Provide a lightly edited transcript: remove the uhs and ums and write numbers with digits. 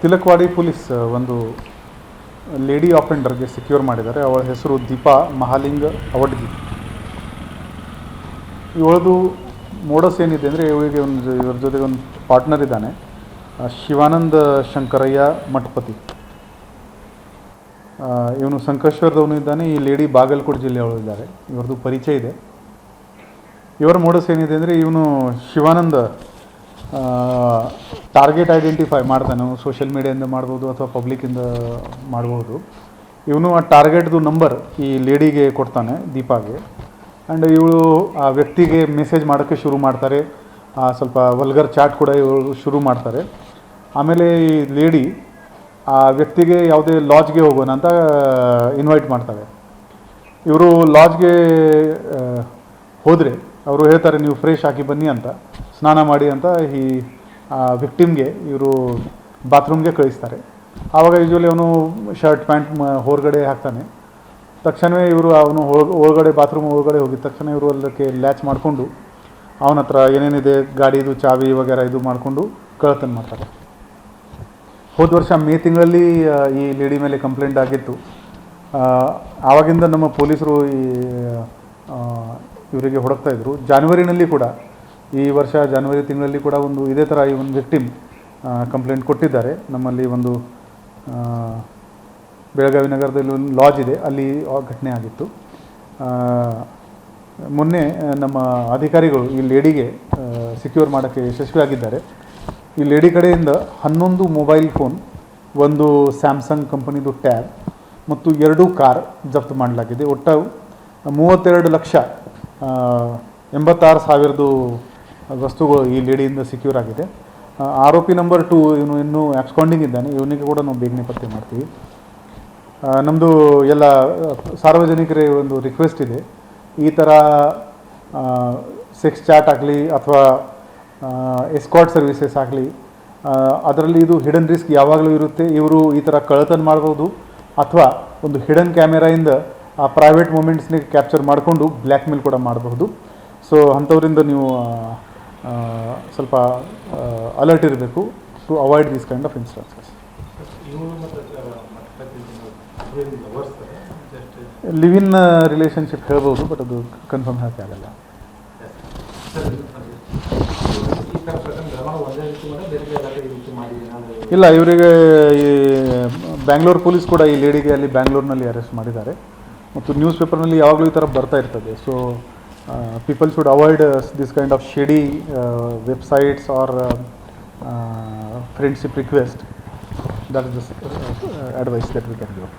ತಿಲಕ್ವಾಡಿ police ಒಂದು lady ಆಫೆಂಡರ್ಗೆ secure ಮಾಡಿದ್ದಾರೆ. ಅವಳ ಹೆಸರು ದೀಪಾ ಮಹಾಲಿಂಗ ಅವಡ್ಗಿ. ಇವಳದು ಮೋಡಸ್ ಏನಿದೆ ಅಂದರೆ, ಇವಳಿಗೆ ಇವ್ರ ಜೊತೆಗೆ ಒಂದು ಪಾರ್ಟ್ನರ್ ಇದ್ದಾನೆ, ಶಿವಾನಂದ ಶಂಕರಯ್ಯ ಮಠಪತಿ. ಇವನು ಸಂಕೇಶ್ವರದವನು ಇದ್ದಾನೆ. ಈ ಲೇಡಿ ಬಾಗಲಕೋಟೆ ಜಿಲ್ಲೆಯವರು ಇದ್ದಾರೆ. ಇವ್ರದ್ದು ಪರಿಚಯ ಇದೆ. ಇವರ ಮೋಡಸ್ ಏನಿದೆ ಅಂದರೆ, ಇವನು ಶಿವಾನಂದ ಟಾರ್ಗೆಟ್ ಐಡೆಂಟಿಫೈ ಮಾಡ್ತಾನೆ. ಸೋಷಿಯಲ್ ಮೀಡಿಯಾದಿಂದ ಮಾಡ್ಬೋದು ಅಥವಾ ಪಬ್ಲಿಕ್ಕಿಂದ ಮಾಡ್ಬೋದು. ಇವನು ಆ ಟಾರ್ಗೆಟ್ದು ನಂಬರ್ ಈ ಲೇಡಿಗೆ ಕೊಡ್ತಾನೆ, ದೀಪಾಗೆ. ಆ್ಯಂಡ್ ಇವಳು ಆ ವ್ಯಕ್ತಿಗೆ ಮೆಸೇಜ್ ಮಾಡೋಕ್ಕೆ ಶುರು ಮಾಡ್ತಾರೆ. ಸ್ವಲ್ಪ ವಲ್ಗರ್ ಚಾಟ್ ಕೂಡ ಇವರು ಶುರು ಮಾಡ್ತಾರೆ. ಆಮೇಲೆ ಈ ಲೇಡಿ ಆ ವ್ಯಕ್ತಿಗೆ ಯಾವುದೇ ಲಾಡ್ಜ್ಗೆ ಹೋಗೋಣ ಅಂತ ಇನ್ವೈಟ್ ಮಾಡ್ತಾರೆ. ಇವರು ಲಾಡ್ಜ್ಗೆ ಹೋದರೆ ಅವರು ಹೇಳ್ತಾರೆ, ನೀವು ಫ್ರೆಶ್ ಹಾಕಿ ಬನ್ನಿ ಅಂತ, ಸ್ನಾನ ಮಾಡಿ ಅಂತ ಈ ವಿಕ್ಟಿಮ್ಗೆ ಇವರು ಬಾತ್ರೂಮ್ಗೆ ಕಳಿಸ್ತಾರೆ. ಆವಾಗ ಯೂಶ್ವಲಿ ಅವನು ಶರ್ಟ್ ಪ್ಯಾಂಟ್ ಹೊರಗಡೆ ಹಾಕ್ತಾನೆ. ತಕ್ಷಣವೇ ಇವರು ಅವನು ಒಳಗಡೆ ಬಾತ್ರೂಮ್ ಒಳಗಡೆ ಹೋಗಿದ ತಕ್ಷಣ ಇವರು ಅದಕ್ಕೆ ಲ್ಯಾಚ್ ಮಾಡಿಕೊಂಡು ಅವನ ಹತ್ರ ಏನೇನಿದೆ ಗಾಡಿದು ಚಾವಿ ವಗೇರ ಇದು ಮಾಡಿಕೊಂಡು ಕಳ್ಳತನ ಮಾಡ್ತಾರೆ. ಹೋದ ವರ್ಷ ಮೇ ತಿಂಗಳಲ್ಲಿ ಈ ಲೇಡಿ ಮೇಲೆ ಕಂಪ್ಲೇಂಟ್ ಆಗಿತ್ತು. ಆವಾಗಿಂದ ನಮ್ಮ ಪೊಲೀಸರು ಇವರಿಗೆ ಹುಡುಕ್ತಾಯಿದ್ರು. ಜಾನ್ವರಿನಲ್ಲಿ ಕೂಡ, ಈ ವರ್ಷ ಜಾನ್ವರಿ ತಿಂಗಳಲ್ಲಿ ಕೂಡ ಒಂದು ಇದೇ ಥರ ಈ ಒಂದು ವಿಕ್ಟಿಮ್ ಕಂಪ್ಲೇಂಟ್ ಕೊಟ್ಟಿದ್ದಾರೆ. ನಮ್ಮಲ್ಲಿ ಒಂದು ಬೆಳಗಾವಿ ನಗರದಲ್ಲಿ ಒಂದು ಲಾಡ್ಜ್ ಇದೆ, ಅಲ್ಲಿ ಘಟನೆ ಆಗಿತ್ತು. ಮೊನ್ನೆ ನಮ್ಮ ಅಧಿಕಾರಿಗಳು ಈ ಲೇಡಿಗೆ ಸೆಕ್ಯೂರ್ ಮಾಡೋಕ್ಕೆ ಯಶಸ್ವಿಯಾಗಿದ್ದಾರೆ. ಈ ಲೇಡಿ ಕಡೆಯಿಂದ 11 ಮೊಬೈಲ್ ಫೋನ್, ಒಂದು ಸ್ಯಾಮ್ಸಂಗ್ ಕಂಪನಿದು ಟ್ಯಾಬ್ ಮತ್ತು 2 ಕಾರ್ ಜಪ್ತು ಮಾಡಲಾಗಿದೆ. ಒಟ್ಟು 32,86,000 ವಸ್ತುಗಳು ಈ ಲೇಡಿಯಿಂದ ಸೆಕ್ಯೂರ್ ಆಗಿದೆ. ಆರೋಪಿ ನಂಬರ್ 2 ಇವನು ಇನ್ನೂ ಆಬ್ಸ್ಕಾಂಡಿಂಗ್ ಇದ್ದಾನೆ. ಇವನಿಗೆ ಕೂಡ ನಾವು ಬೇಗನೆ ಪತ್ತೆ ಮಾಡ್ತೀವಿ. ನಮ್ಮದು ಎಲ್ಲ ಸಾರ್ವಜನಿಕರೇ ಒಂದು ರಿಕ್ವೆಸ್ಟ್ ಇದೆ, ಈ ಥರ ಸೆಕ್ಸ್ ಚಾಟ್ ಆಗಲಿ ಅಥವಾ ಎಸ್ಕಾರ್ಟ್ ಸರ್ವಿಸಸ್ ಆಗಲಿ, ಅದರಲ್ಲಿ ಇದು ಹಿಡನ್ ರಿಸ್ಕ್ ಯಾವಾಗಲೂ ಇರುತ್ತೆ. ಇವರು ಈ ಥರ ಕಳ್ಳತನ ಮಾಡ್ಬೋದು ಅಥವಾ ಒಂದು ಹಿಡನ್ ಕ್ಯಾಮೆರಾಯಿಂದ ಆ ಪ್ರೈವೇಟ್ ಮೂಮೆಂಟ್ಸ್ನಿಗೆ ಕ್ಯಾಪ್ಚರ್ ಮಾಡಿಕೊಂಡು ಬ್ಲ್ಯಾಕ್ ಮೇಲ್ ಕೂಡ ಮಾಡಬಹುದು. ಸೊ ಅಂಥವರಿಂದ ನೀವು ಸ್ವಲ್ಪ ಅಲರ್ಟ್ ಇರಬೇಕು to avoid this kind of instances. Live in relationship ಹೇಳ್ಬೋದು, ಬಟ್ ಅದು ಕನ್ಫರ್ಮ್ ಹೇಳಕ್ಕೆ ಆಗಲ್ಲ. ಇಲ್ಲ, ಇವರಿಗೆ ಈ ಬ್ಯಾಂಗ್ಳೂರು ಪೊಲೀಸ್ ಕೂಡ ಈ ಲೇಡಿಗೆ ಅಲ್ಲಿ ಬ್ಯಾಂಗ್ಳೂರಿನಲ್ಲಿ ಅರೆಸ್ಟ್ ಮಾಡಿದ್ದಾರೆ. ಮತ್ತು ನ್ಯೂಸ್ ಪೇಪರ್ನಲ್ಲಿ ಯಾವಾಗಲೂ ಈ ಥರ ಬರ್ತಾ ಇರ್ತದೆ. So people should avoid this kind of shady websites or friendship request. That is the advice that we can give.